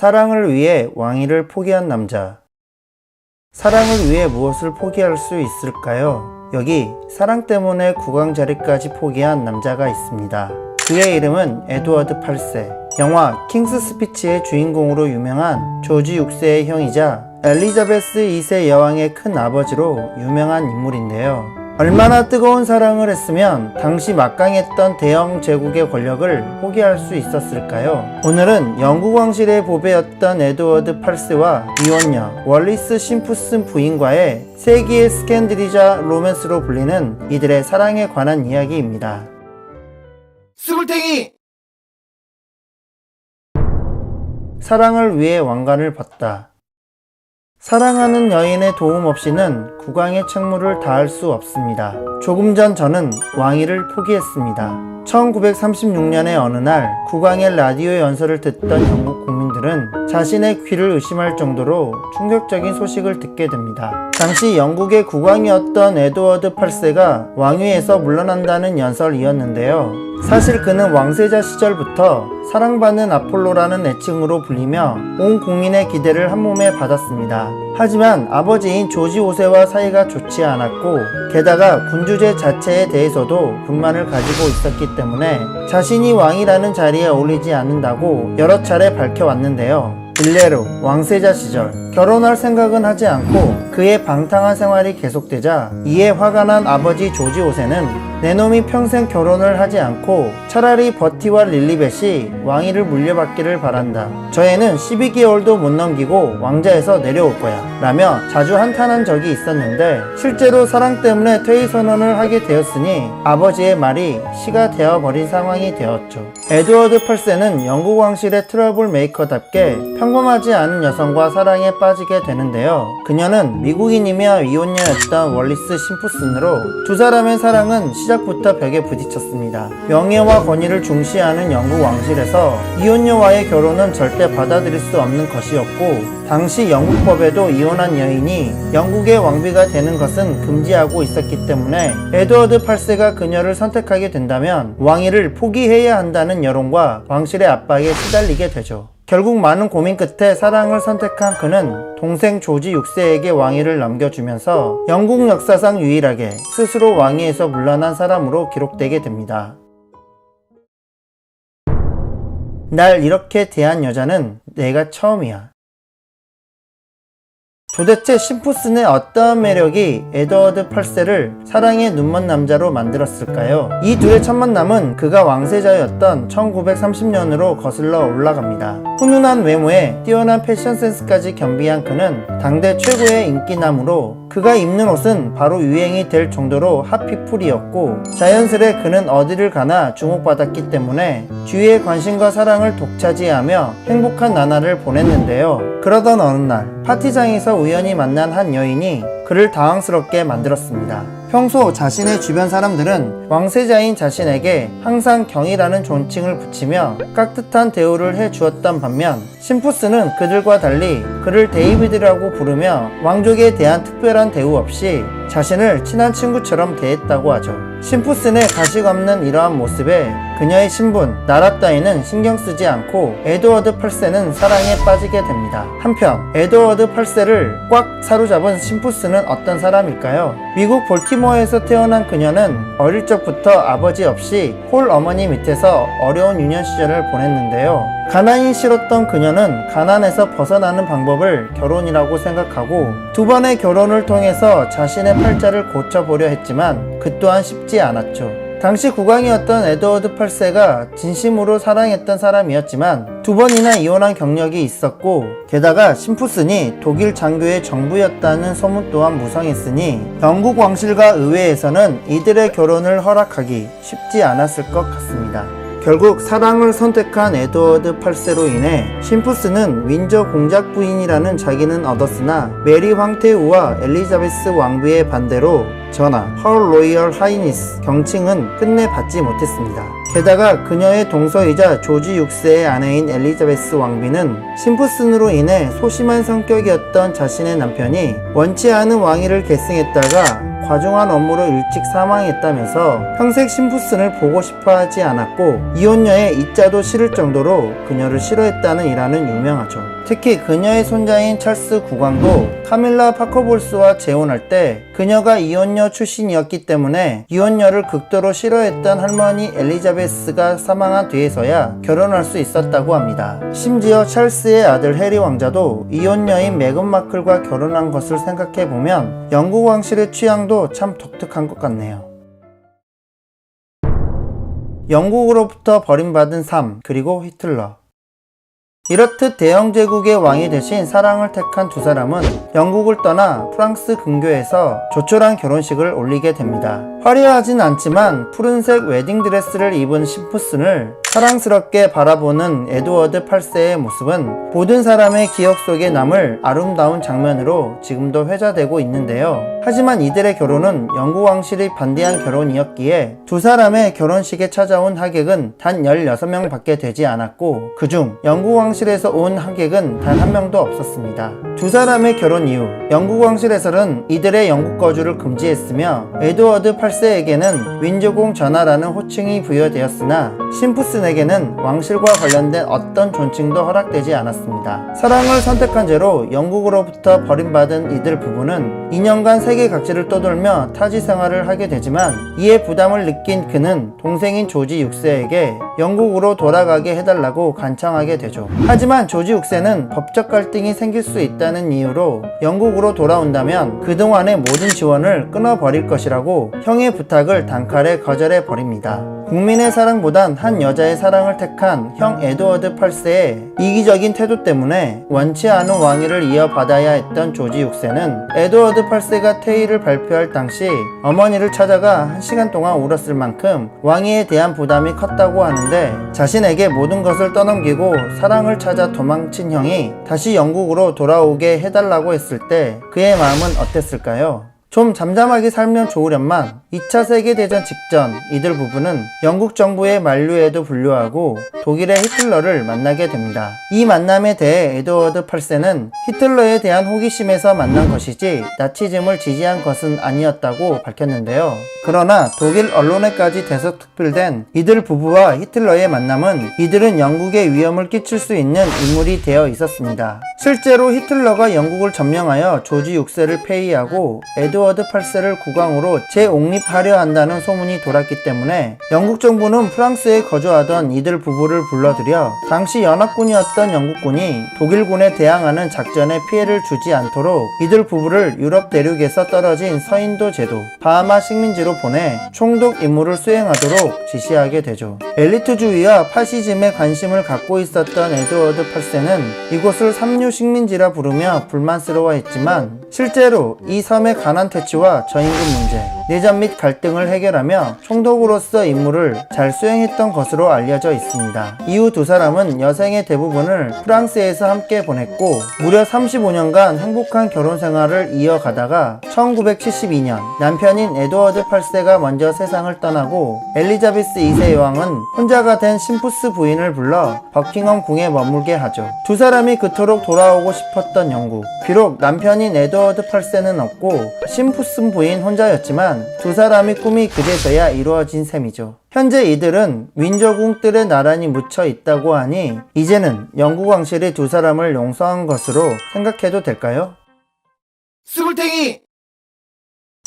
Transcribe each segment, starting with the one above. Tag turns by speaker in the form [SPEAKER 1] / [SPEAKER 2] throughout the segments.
[SPEAKER 1] 사랑을 위해 왕위를 포기한 남자. 사랑을 위해 무엇을 포기할 수 있을까요? 여기 사랑 때문에 국왕 자리까지 포기한 남자가 있습니다. 그의 이름은 에드워드 8세. 영화 킹스 스피치의 주인공으로 유명한 조지 6세의 형이자 엘리자베스 2세 여왕의 큰 아버지로 유명한 인물인데요. 얼마나 뜨거운 사랑을 했으면 당시 막강했던 대영 제국의 권력을 포기할 수 있었을까요? 오늘은 영국 왕실의 보배였던 에드워드 8세와 이혼녀 월리스 심프슨 부인과의 세기의 스캔들이자 로맨스로 불리는 이들의 사랑에 관한 이야기입니다.
[SPEAKER 2] 스물탱이!
[SPEAKER 1] 사랑을 위해 왕관을 벗다. 사랑하는 여인의 도움 없이는 국왕의 책무를 다할 수 없습니다. 조금 전 저는 왕위를 포기했습니다. 1936년의 어느 날 국왕의 라디오 연설을 듣던 영국 국민들은 자신의 귀를 의심할 정도로 충격적인 소식을 듣게 됩니다. 당시 영국의 국왕이었던 에드워드 8세가 왕위에서 물러난다는 연설이었는데요. 사실 그는 왕세자 시절부터 사랑받는 아폴로라는 애칭으로 불리며 온 국민의 기대를 한몸에 받았습니다. 하지만 아버지인 조지 5세와 사이가 좋지 않았고 게다가 군주제 자체에 대해서도 불만을 가지고 있었기 때문에 자신이 왕이라는 자리에 어울리지 않는다고 여러 차례 밝혀왔는데요. 일례로 왕세자 시절 결혼할 생각은 하지 않고 그의 방탕한 생활이 계속되자 이에 화가 난 아버지 조지 5세는 내 놈이 평생 결혼을 하지 않고 차라리 버티와 릴리벳이 왕위를 물려받기를 바란다. 저 애는 12개월도 못 넘기고 왕자에서 내려올 거야 라며 자주 한탄한 적이 있었는데 실제로 사랑 때문에 퇴위 선언을 하게 되었으니 아버지의 말이 시가 되어버린 상황이 되었죠. 에드워드 8세는 영국 왕실의 트러블 메이커답게 평범하지 않은 여성과 사랑에 빠지게 되는데요. 그녀는 미국인이며 이혼녀였던 월리스 심프슨으로 두 사람의 사랑은 시작부터 벽에 부딪혔습니다. 명예와 권위를 중시하는 영국 왕실에서 이혼녀와의 결혼은 절대 받아들일 수 없는 것이었고 당시 영국법에도 이혼한 여인이 영국의 왕비가 되는 것은 금지하고 있었기 때문에 에드워드 8세가 그녀를 선택하게 된다면 왕위를 포기해야 한다는 여론과 왕실의 압박에 시달리게 되죠. 결국 많은 고민 끝에 사랑을 선택한 그는 동생 조지 6세에게 왕위를 넘겨주면서 영국 역사상 유일하게 스스로 왕위에서 물러난 사람으로 기록되게 됩니다. 날 이렇게 대한 여자는 내가 처음이야. 도대체 심프슨의 어떠한 매력이 에드워드 8세를 사랑의 눈먼 남자로 만들었을까요? 이 둘의 첫 만남은 그가 왕세자였던 1930년으로 거슬러 올라갑니다. 훈훈한 외모에 뛰어난 패션 센스까지 겸비한 그는 당대 최고의 인기남으로 그가 입는 옷은 바로 유행이 될 정도로 핫피플이었고 자연스레 그는 어디를 가나 주목받았기 때문에 주위의 관심과 사랑을 독차지하며 행복한 나날을 보냈는데요. 그러던 어느 날 파티장에서 우연히 만난 한 여인이 그를 당황스럽게 만들었습니다. 평소 자신의 주변 사람들은 왕세자인 자신에게 항상 경이라는 존칭을 붙이며 깍듯한 대우를 해주었던 반면 심프슨은 그들과 달리 그를 데이비드라고 부르며 왕족에 대한 특별한 대우 없이 자신을 친한 친구처럼 대했다고 하죠. 심프슨의 가식 없는 이러한 모습에 그녀의 신분, 나라 따위는 신경 쓰지 않고 에드워드 8세는 사랑에 빠지게 됩니다. 한편 에드워드 8세를 꽉 사로잡은 심프슨은 어떤 사람일까요? 미국 볼티모어에서 태어난 그녀는 어릴 적부터 아버지 없이 홀 어머니 밑에서 어려운 유년 시절을 보냈는데요. 가난이 싫었던 그녀는 가난에서 벗어나는 방법을 결혼이라고 생각하고 두 번의 결혼을 통해서 자신의 팔자를 고쳐보려 했지만 그 또한 쉽지 않았죠. 당시 국왕이었던 에드워드 8세가 진심으로 사랑했던 사람이었지만 두 번이나 이혼한 경력이 있었고 게다가 심프슨이 독일 장교의 정부였다는 소문 또한 무성했으니 영국 왕실과 의회에서는 이들의 결혼을 허락하기 쉽지 않았을 것 같습니다. 결국 사랑을 선택한 에드워드 8세로 인해 심프슨은 윈저 공작 부인이라는 자기는 얻었으나 메리 황태우와 엘리자베스 왕비의 반대로 전하, 헐 로이얼 하이니스 경칭은 끝내 받지 못했습니다. 게다가 그녀의 동서이자 조지 6세의 아내인 엘리자베스 왕비는 심프슨으로 인해 소심한 성격이었던 자신의 남편이 원치 않은 왕위를 계승했다가 과중한 업무로 일찍 사망했다면서 평생 심프슨을 보고 싶어 하지 않았고 이혼녀의 이자도 싫을 정도로 그녀를 싫어했다는 일화는 유명하죠. 특히 그녀의 손자인 찰스 국왕도 카밀라 파커볼스와 재혼할 때 그녀가 이혼녀 출신이었기 때문에 이혼녀를 극도로 싫어했던 할머니 엘리자베스가 사망한 뒤에서야 결혼할 수 있었다고 합니다. 심지어 찰스의 아들 해리 왕자도 이혼녀인 메건 마클과 결혼한 것을 생각해보면 영국 왕실의 취향도 참 독특한 것 같네요. 영국으로부터 버림받은 삶, 그리고 히틀러. 이렇듯 대영 제국의 왕이 대신 사랑을 택한 두 사람은 영국을 떠나 프랑스 근교에서 조촐한 결혼식을 올리게 됩니다. 화려하진 않지만 푸른색 웨딩드레스를 입은 심프슨을 사랑스럽게 바라보는 에드워드 8세의 모습은 모든 사람의 기억 속에 남을 아름다운 장면으로 지금도 회자되고 있는데요. 하지만 이들의 결혼은 영국 왕실이 반대한 결혼이었기에 두 사람의 결혼식에 찾아온 하객은 단 16명 밖에 되지 않았고 그중 영국 왕실에서 온 하객은 단 한 명도 없었습니다. 두 사람의 결혼 이후 영국 왕실에서는 이들의 영국 거주를 금지했으며 에드워드 8세에게는 윈저공 전하라는 호칭이 부여되었으나 심프슨에게는 왕실과 관련된 어떤 존칭도 허락되지 않았습니다. 사랑을 선택한 죄로 영국으로부터 버림받은 이들 부부는 2년간 세계 각지를 떠돌며 타지 생활을 하게 되지만 이에 부담을 느낀 그는 동생인 조지 6세에게 영국으로 돌아가게 해달라고 간청하게 되죠. 하지만 조지 6세는 법적 갈등이 생길 수 있다는 이유로 영국으로 돌아온다면 그동안의 모든 지원을 끊어버릴 것이라고 형의 부탁을 단칼에 거절해 버립니다. 국민의 사랑보단 한 여자의 사랑을 택한 형 에드워드 8세의 이기적인 태도 때문에 원치 않은 왕위를 이어받아야 했던 조지 6세는 에드워드 8세가 퇴위를 발표할 당시 어머니를 찾아가 1시간 동안 울었을 만큼 왕위에 대한 부담이 컸다고 하는데 자신에게 모든 것을 떠넘기고 사랑을 찾아 도망친 형이 다시 영국으로 돌아오게 해달라고 했을 때 그의 마음은 어땠을까요? 좀 잠잠하게 살면 좋으련만 2차 세계대전 직전 이들 부부는 영국 정부의 만류에도 불구하고 독일의 히틀러를 만나게 됩니다. 이 만남에 대해 에드워드 8세는 히틀러에 대한 호기심에서 만난 것이지 나치즘을 지지한 것은 아니었다고 밝혔는데요. 그러나 독일 언론에까지 대서특필된 이들 부부와 히틀러의 만남은 이들은 영국에 위험을 끼칠 수 있는 인물이 되어 있었습니다. 실제로 히틀러가 영국을 점령하여 조지 6세를 폐위하고 에드워드 8세를 국왕으로 재옹립하려 한다는 소문이 돌았기 때문에 영국 정부는 프랑스에 거주하던 이들 부부를 불러들여 당시 연합군이었던 영국군이 독일군에 대항하는 작전에 피해를 주지 않도록 이들 부부를 유럽 대륙에서 떨어진 서인도 제도 바하마 식민지로 보내 총독 임무를 수행하도록 지시하게 되죠. 엘리트주의와 파시즘에 관심을 갖고 있었던 에드워드 8세는 이곳을 삼류 식민지라 부르며 불만스러워했지만 실제로 이 섬의 가난 퇴치와 저임금 문제, 내전 및 갈등을 해결하며 총독으로서 임무를 잘 수행했던 것으로 알려져 있습니다. 이후 두 사람은 여생의 대부분을 프랑스에서 함께 보냈고 무려 35년간 행복한 결혼 생활을 이어가다가 1972년 남편인 에드워드 8세가 먼저 세상을 떠나고 엘리자베스 2세 여왕은 혼자가 된 심푸스 부인을 불러 버킹엄 궁에 머물게 하죠. 두 사람이 그토록 돌아오고 싶었던 영국. 비록 남편인 에드워드 8세는 없고 심푸스 부인 혼자였지만 두 사람의 꿈이 그제서야 이루어진 셈이죠. 현재 이들은 윈저궁 뜰에 나란히 묻혀 있다고 하니 이제는 영국 왕실이 두 사람을 용서한 것으로 생각해도 될까요?
[SPEAKER 2] 스물탱이!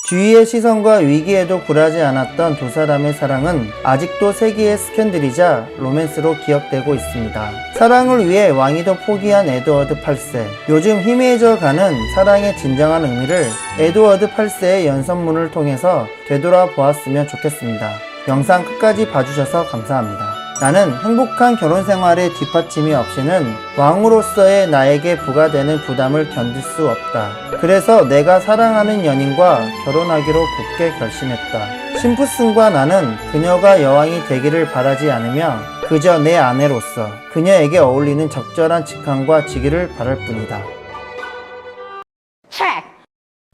[SPEAKER 1] 주위의 시선과 위기에도 굴하지 않았던 두 사람의 사랑은 아직도 세기의 스캔들이자 로맨스로 기억되고 있습니다. 사랑을 위해 왕위도 포기한 에드워드 8세. 요즘 희미해져 가는 사랑의 진정한 의미를 에드워드 8세의 연선문을 통해서 되돌아보았으면 좋겠습니다. 영상 끝까지 봐주셔서 감사합니다. 나는 행복한 결혼 생활의 뒷받침이 없이는 왕으로서의 나에게 부과되는 부담을 견딜 수 없다. 그래서 내가 사랑하는 연인과 결혼하기로 굳게 결심했다. 심푸슨과 나는 그녀가 여왕이 되기를 바라지 않으며 그저 내 아내로서 그녀에게 어울리는 적절한 직함과 직위를 바랄 뿐이다.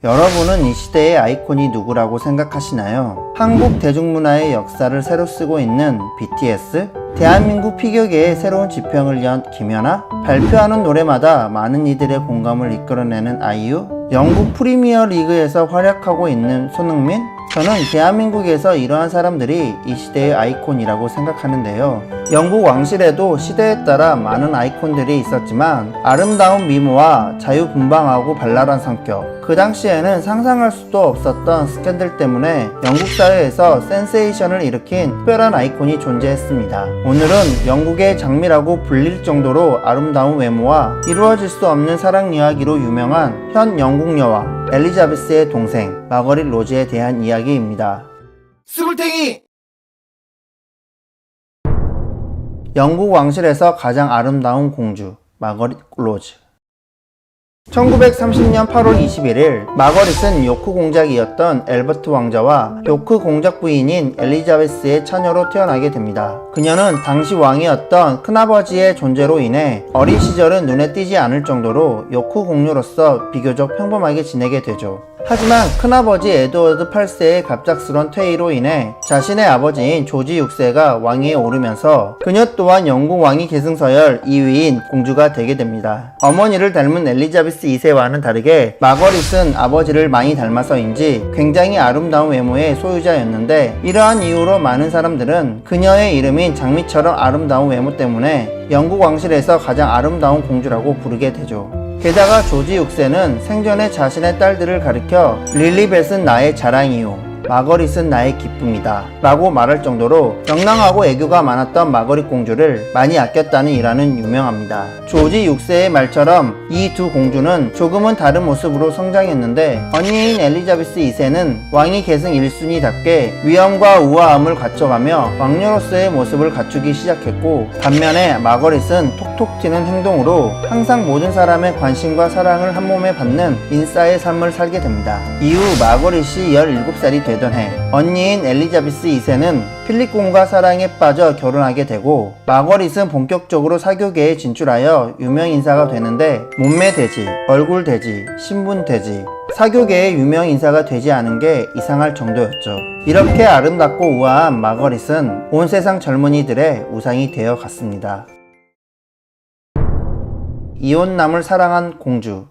[SPEAKER 1] 여러분은 이 시대의 아이콘이 누구라고 생각하시나요? 한국 대중문화의 역사를 새로 쓰고 있는 BTS? 대한민국 피겨계의 새로운 지평을 연 김연아? 발표하는 노래마다 많은 이들의 공감을 이끌어내는 아이유? 영국 프리미어 리그에서 활약하고 있는 손흥민? 저는 대한민국에서 이러한 사람들이 이 시대의 아이콘이라고 생각하는데요. 영국 왕실에도 시대에 따라 많은 아이콘들이 있었지만 아름다운 미모와 자유분방하고 발랄한 성격, 그 당시에는 상상할 수도 없었던 스캔들 때문에 영국 사회에서 센세이션을 일으킨 특별한 아이콘이 존재했습니다. 오늘은 영국의 장미라고 불릴 정도로 아름다운 외모와 이루어질 수 없는 사랑 이야기로 유명한 현 영국 여왕 엘리자베스의 동생 마거릿 로즈에 대한 이야기입니다.
[SPEAKER 2] 스물탱이
[SPEAKER 1] 영국 왕실에서 가장 아름다운 공주 마거릿 로즈. 1930년 8월 21일 마거릿은 요크 공작이었던 엘버트 왕자와 요크 공작 부인인 엘리자베스의 처녀로 태어나게 됩니다. 그녀는 당시 왕이었던 큰아버지의 존재로 인해 어린 시절은 눈에 띄지 않을 정도로 요크 공주로서 비교적 평범하게 지내게 되죠. 하지만 큰아버지 에드워드 8세의 갑작스런 퇴위로 인해 자신의 아버지인 조지 6세가 왕위에 오르면서 그녀 또한 영국 왕위 계승서열 2위인 공주가 되게 됩니다. 어머니를 닮은 엘리자베스 2세와는 다르게 마거릿은 아버지를 많이 닮아서인지 굉장히 아름다운 외모의 소유자였는데, 이러한 이유로 많은 사람들은 그녀의 이름인 장미처럼 아름다운 외모 때문에 영국 왕실에서 가장 아름다운 공주라고 부르게 되죠. 게다가 조지 6세는 생전에 자신의 딸들을 가리켜 릴리벳은 나의 자랑이요, 마거릿은 나의 기쁨이다 라고 말할 정도로 명랑하고 애교가 많았던 마거릿 공주를 많이 아꼈다는 일화는 유명합니다. 조지 6세의 말처럼 이 두 공주는 조금은 다른 모습으로 성장했는데, 언니인 엘리자베스 2세는 왕위 계승 1순위답게 위엄과 우아함을 갖춰가며 왕녀로서의 모습을 갖추기 시작했고, 반면에 마거릿은 톡톡 튀는 행동으로 항상 모든 사람의 관심과 사랑을 한몸에 받는 인싸의 삶을 살게 됩니다. 이후 마거릿이 17살이 되던 해, 언니인 엘리자베스 2세는 필립 공과 사랑에 빠져 결혼하게 되고, 마거릿은 본격적으로 사교계에 진출하여 유명 인사가 되는데, 몸매 대지, 얼굴 대지, 신분 대지, 사교계의 유명 인사가 되지 않은 게 이상할 정도였죠. 이렇게 아름답고 우아한 마거릿은 온 세상 젊은이들의 우상이 되어 갔습니다. 이혼남을 사랑한 공주.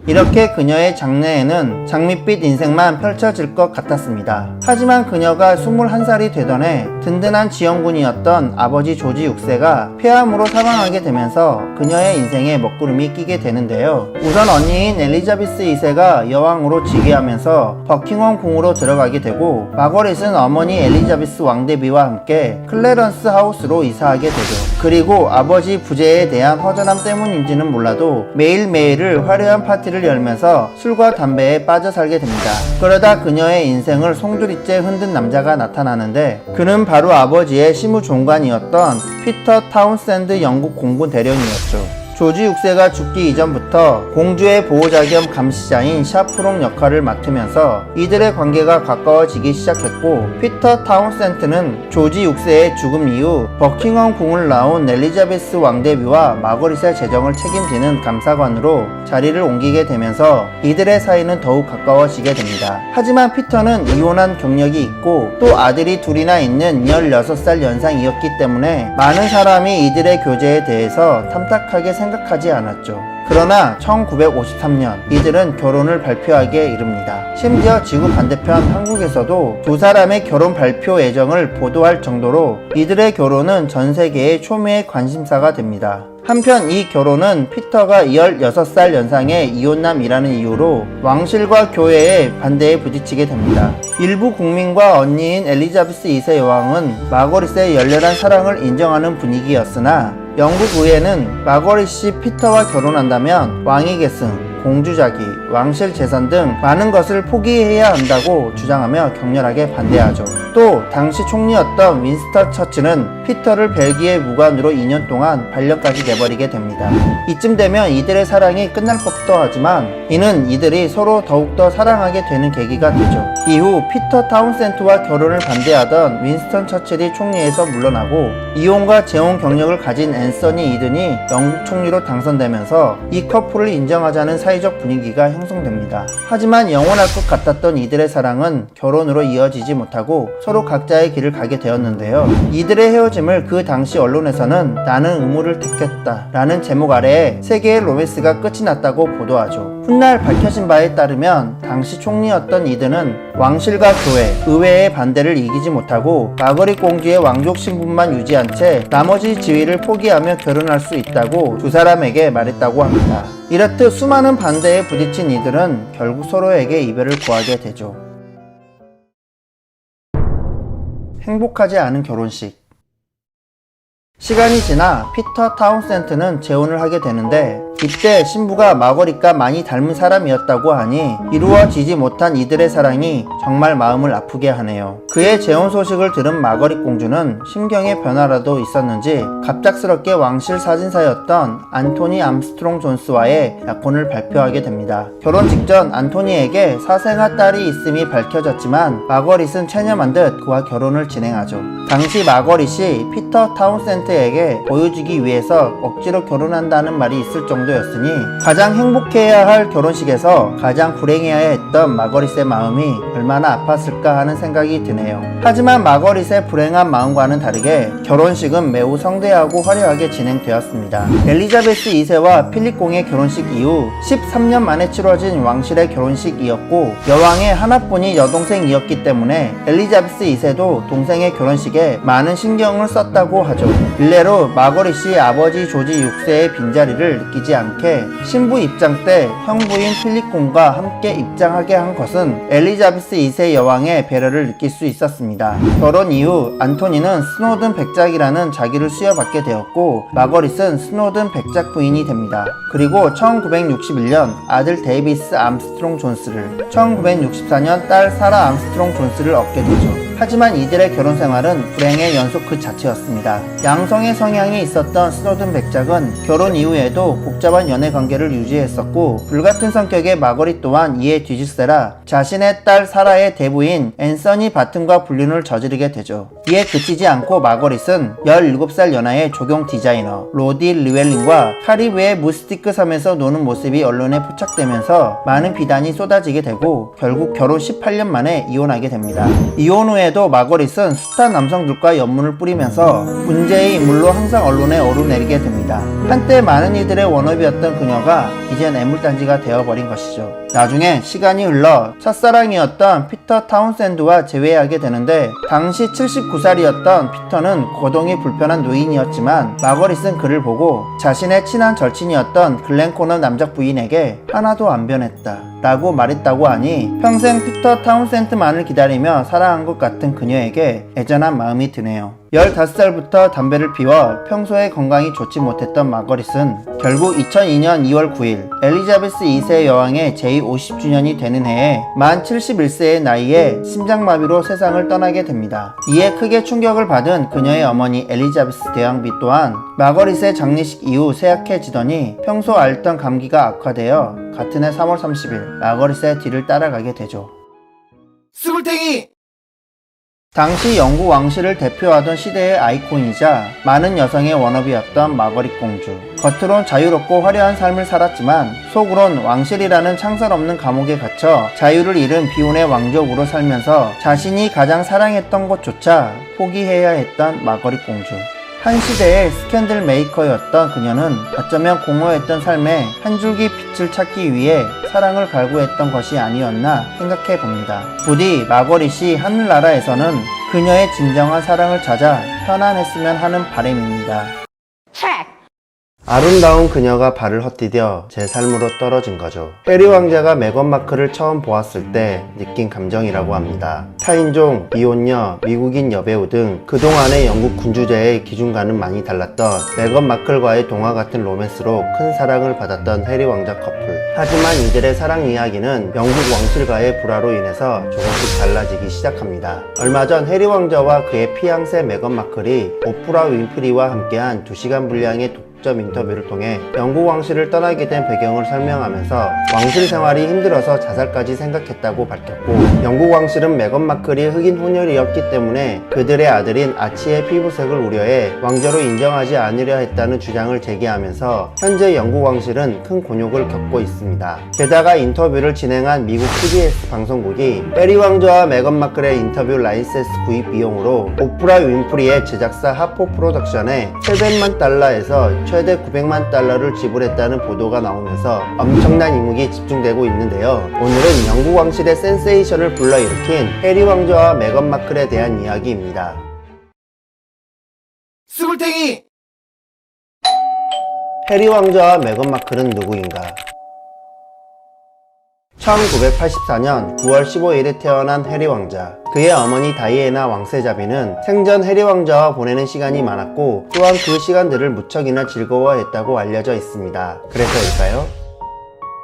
[SPEAKER 1] 이렇게 그녀의 장래에는 장밋빛 인생만 펼쳐질 것 같았습니다. 하지만 그녀가 21살이 되던 해 든든한 지원군이었던 아버지 조지 6세가 폐암으로 사망하게 되면서 그녀의 인생에 먹구름이 끼게 되는데요. 우선 언니인 엘리자베스 2세가 여왕으로 즉위하면서 버킹엄 궁으로 들어가게 되고, 마거릿은 어머니 엘리자베스 왕대비와 함께 클래런스 하우스로 이사하게 되죠. 그리고 아버지 부재에 대한 허전함 때문인지는 몰라도 매일매일을 화려한 파티를 열면서 술과 담배에 빠져 살게 됩니다. 그러다 그녀의 인생을 송두리째 흔든 남자가 나타나는데, 그는 바로 아버지의 시무종관이었던 피터 타운샌드 영국 공군 대령이었죠. 조지 6세가 죽기 이전부터 공주의 보호자 겸 감시자인 샤프롱 역할을 맡으면서 이들의 관계가 가까워지기 시작했고, 피터 타운샌드는 조지 6세의 죽음 이후 버킹엄 궁을 나온 엘리자베스 왕대비와 마거릿의 재정을 책임지는 감사관으로 자리를 옮기게 되면서 이들의 사이는 더욱 가까워지게 됩니다. 하지만 피터는 이혼한 경력이 있고 또 아들이 둘이나 있는 16살 연상이었기 때문에 많은 사람이 이들의 교제에 대해서 탐탁하게 생각하지 않았죠. 그러나 1953년 이들은 결혼을 발표하기에 이릅니다. 심지어 지구 반대편 한국에서도 두 사람의 결혼 발표 예정을 보도할 정도로 이들의 결혼은 전 세계의 초미의 관심사가 됩니다. 한편 이 결혼은 피터가 16살 연상의 이혼남이라는 이유로 왕실과 교회의 반대에 부딪히게 됩니다. 일부 국민과 언니인 엘리자베스 2세 여왕은 마거릿의 열렬한 사랑을 인정하는 분위기였으나, 영국 의회는 마거릿이 피터와 결혼한다면 왕위 계승, 공주자기, 왕실 재산 등 많은 것을 포기해야 한다고 주장하며 격렬하게 반대하죠. 또 당시 총리였던 윈스턴 처칠은 피터를 벨기에 무관으로 2년 동안 발령까지 내버리게 됩니다. 이쯤 되면 이들의 사랑이 끝날 법도 하지만 이는 이들이 서로 더욱더 사랑하게 되는 계기가 되죠. 이후 피터 타운샌드와 결혼을 반대하던 윈스턴 처칠이 총리에서 물러나고, 이혼과 재혼 경력을 가진 앤서니 이든이 영국 총리로 당선되면서 이 커플을 인정하자는 사회 사회적 분위기가 형성됩니다. 하지만 영원할 것 같았던 이들의 사랑은 결혼으로 이어지지 못하고 서로 각자의 길을 가게 되었는데요. 이들의 헤어짐을 그 당시 언론에서는 나는 의무를 택했다 라는 제목 아래에 세계의 로맨스가 끝이 났다고 보도하죠. 훗날 밝혀진 바에 따르면 당시 총리였던 이들은 왕실과 교회, 의회의 반대를 이기지 못하고 마거릿 공주의 왕족 신분만 유지한 채 나머지 지위를 포기하며 결혼할 수 있다고 두 사람에게 말했다고 합니다. 이렇듯 수많은 반대에 부딪힌 이들은 결국 서로에게 이별을 구하게 되죠. 행복하지 않은 결혼식. 시간이 지나 피터 타운센트는 재혼을 하게 되는데 이때 신부가 마거릿과 많이 닮은 사람이었다고 하니 이루어지지 못한 이들의 사랑이 정말 마음을 아프게 하네요. 그의 재혼 소식을 들은 마거릿 공주는 심경의 변화라도 있었는지 갑작스럽게 왕실 사진사였던 안토니 암스트롱 존스와의 약혼을 발표하게 됩니다. 결혼 직전 안토니에게 사생아 딸이 있음이 밝혀졌지만 마거릿은 체념한 듯 그와 결혼을 진행하죠. 당시 마거릿이 피터 타운센트에게 보여주기 위해서 억지로 결혼한다는 말이 있을 정도였으니 가장 행복해야 할 결혼식에서 가장 불행해야 했던 마거릿의 마음이 얼마나 아팠을까 하는 생각이 드네요. 하지만 마거릿의 불행한 마음과는 다르게 결혼식은 매우 성대하고 화려하게 진행되었습니다. 엘리자베스 2세와 필립 공의 결혼식 이후 13년 만에 치러진 왕실의 결혼식이었고 여왕의 하나뿐인 여동생이었기 때문에 엘리자베스 2세도 동생의 결혼식에 많은 신경을 썼다고 하죠. 일례로 마거릿이 아버지 조지 6세의 빈자리를 느끼지 않게 신부 입장 때 형부인 필립 공과 함께 입장하게 한 것은 엘리자베스 2세 여왕의 배려를 느낄 수 있었습니다. 결혼 이후 안토니는 스노든 백작이라는 자기를 수여받게 되었고 마거릿은 스노든 백작 부인이 됩니다. 그리고 1961년 아들 데이비스 암스트롱 존스를, 1964년 딸 사라 암스트롱 존스를 얻게 되죠. 하지만 이들의 결혼 생활은 불행의 연속 그 자체였습니다. 양성의 성향이 있었던 스노든 백작은 결혼 이후에도 복잡한 연애 관계를 유지했었고 불같은 성격의 마거릿 또한 이에 뒤질세라 자신의 딸 사라의 대부인 앤서니 바튼과 불륜을 저지르게 되죠. 이에 그치지 않고 마거릿은 17살 연하의 조경 디자이너 로디 리웰링과 카리브의 무스티크 섬에서 노는 모습이 언론에 포착되면서 많은 비난이 쏟아지게 되고 결국 결혼 18년 만에 이혼하게 됩니다. 이혼 후에도 마거릿은 숱한 남성들과 연문을 뿌리면서 문제의 인물로 항상 언론에 오르내리게 됩니다. 한때 많은 이들의 워너비였던 그녀가 이젠 애물단지가 되어버린 것이죠. 나중에 시간이 흘러 첫사랑이었던 피터 타운센드와 재회하게 되는데 당시 79살이었던 피터는 거동이 불편한 노인이었지만 마거릿은 그를 보고 자신의 친한 절친이었던 글렌 코너 남자 부인에게 하나도 안 변했다 라고 말했다고 하니 평생 피터 타운센트만을 기다리며 살아간 것 같은 그녀에게 애잔한 마음이 드네요. 15살부터 담배를 피워 평소에 건강이 좋지 못했던 마거릿은 결국 2002년 2월 9일 엘리자베스 2세 여왕의 제50주년이 되는 해에 만 71세의 나이에 심장마비로 세상을 떠나게 됩니다. 이에 크게 충격을 받은 그녀의 어머니 엘리자베스 대왕비 또한 마거릿의 장례식 이후 쇠약해지더니 평소 앓던 감기가 악화되어 같은 해 3월 30일 마거릿의 뒤를 따라가게 되죠.
[SPEAKER 2] 스물탱이
[SPEAKER 1] 당시 영국 왕실을 대표하던 시대의 아이콘이자 많은 여성의 워너비였던 마거릿 공주. 겉으론 자유롭고 화려한 삶을 살았지만 속으론 왕실이라는 창설 없는 감옥에 갇혀 자유를 잃은 비운의 왕족으로 살면서 자신이 가장 사랑했던 것조차 포기해야 했던 마거릿 공주. 한 시대의 스캔들 메이커였던 그녀는 어쩌면 공허했던 삶에 한 줄기 빛을 찾기 위해 사랑을 갈구했던 것이 아니었나 생각해 봅니다. 부디 마거릿이 하늘나라에서는 그녀의 진정한 사랑을 찾아 편안했으면 하는 바람입니다. 아름다운 그녀가 발을 헛디뎌 제 삶으로 떨어진 거죠. 해리 왕자가 메건 마클을 처음 보았을 때 느낀 감정이라고 합니다. 타인종, 미혼녀, 미국인 여배우 등 그동안의 영국 군주제의 기준과는 많이 달랐던 메건 마클과의 동화 같은 로맨스로 큰 사랑을 받았던 해리 왕자 커플. 하지만 이들의 사랑 이야기는 영국 왕실과의 불화로 인해서 조금씩 달라지기 시작합니다. 얼마 전 해리 왕자와 그의 피앙세 메건 마클이 오프라 윈프리와 함께한 2시간 분량의 직접 인터뷰를 통해 영국 왕실을 떠나게 된 배경을 설명하면서 왕실 생활이 힘들어서 자살까지 생각했다고 밝혔고, 영국 왕실은 메건 마클이 흑인 혼혈이었기 때문에 그들의 아들인 아치의 피부색을 우려해 왕조로 인정하지 않으려 했다는 주장을 제기하면서 현재 영국 왕실은 큰 곤욕을 겪고 있습니다. 게다가 인터뷰를 진행한 미국 CBS 방송국이 해리 왕자와 메건 마클의 인터뷰 라이센스 구입 비용으로 오프라 윈프리의 제작사 하포 프로덕션에 700만 달러에서 최대 900만 달러를 지불했다는 보도가 나오면서 엄청난 이목이 집중되고 있는데요. 오늘은 영국 왕실의 센세이션을 불러일으킨 해리 왕자와 메건 마클에 대한 이야기입니다.
[SPEAKER 2] 스물탱이
[SPEAKER 1] 해리 왕자와 메건 마클은 누구인가? 1984년 9월 15일에 태어난 해리 왕자. 그의 어머니 다이애나 왕세자비는 생전 해리 왕자와 보내는 시간이 많았고, 또한 그 시간들을 무척이나 즐거워했다고 알려져 있습니다. 그래서일까요?